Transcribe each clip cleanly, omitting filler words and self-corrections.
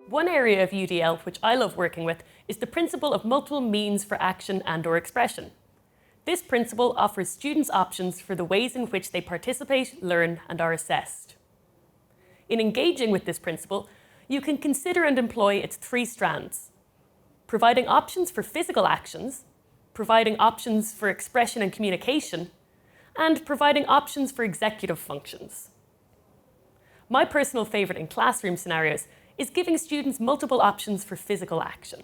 One area of UDL which I love working with is the principle of multiple means for action and/or expression. This principle offers students options for the ways in which they participate, learn, and are assessed. In engaging with this principle, you can consider and employ its three strands: providing options for physical actions, providing options for expression and communication, and providing options for executive functions. My personal favourite in classroom scenarios is giving students multiple options for physical action.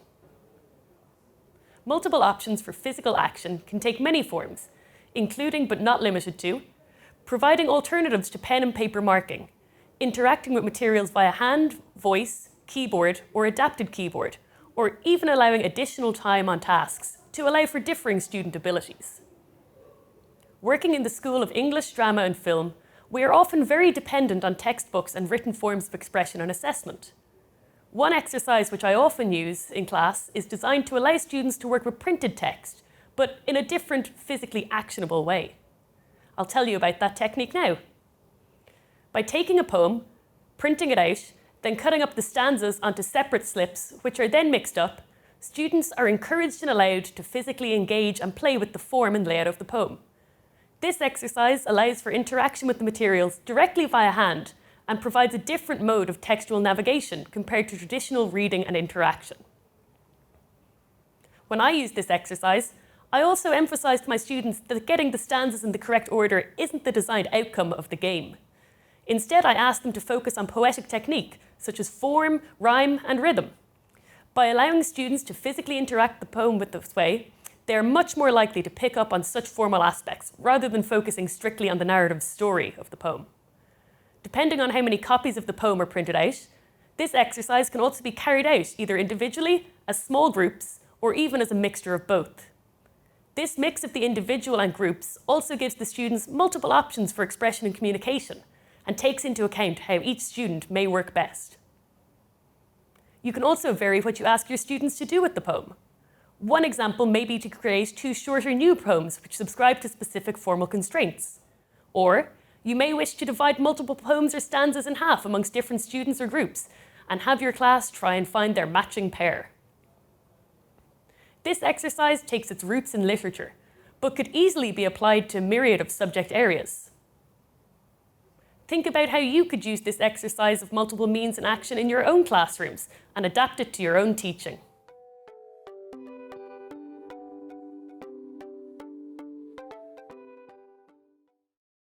Multiple options for physical action can take many forms, including but not limited to providing alternatives to pen and paper marking, interacting with materials via hand, voice, keyboard, or adapted keyboard, or even allowing additional time on tasks to allow for differing student abilities. Working in the School of English, Drama and Film, we are often very dependent on textbooks and written forms of expression and assessment. One exercise which I often use in class is designed to allow students to work with printed text, but in a different, physically actionable way. I'll tell you about that technique now. By taking a poem, printing it out, then cutting up the stanzas onto separate slips, which are then mixed up, students are encouraged and allowed to physically engage and play with the form and layout of the poem. This exercise allows for interaction with the materials directly via hand and provides a different mode of textual navigation compared to traditional reading and interaction. When I use this exercise, I also emphasize to my students that getting the stanzas in the correct order isn't the designed outcome of the game. Instead, I ask them to focus on poetic technique, such as form, rhyme, and rhythm. By allowing students to physically interact the poem with this way, they are much more likely to pick up on such formal aspects, rather than focusing strictly on the narrative story of the poem. Depending on how many copies of the poem are printed out, this exercise can also be carried out either individually, as small groups, or even as a mixture of both. This mix of the individual and groups also gives the students multiple options for expression and communication, and takes into account how each student may work best. You can also vary what you ask your students to do with the poem. One example may be to create 2 shorter new poems which subscribe to specific formal constraints. Or you may wish to divide multiple poems or stanzas in half amongst different students or groups and have your class try and find their matching pair. This exercise takes its roots in literature, but could easily be applied to a myriad of subject areas. Think about how you could use this exercise of multiple means and action in your own classrooms and adapt it to your own teaching.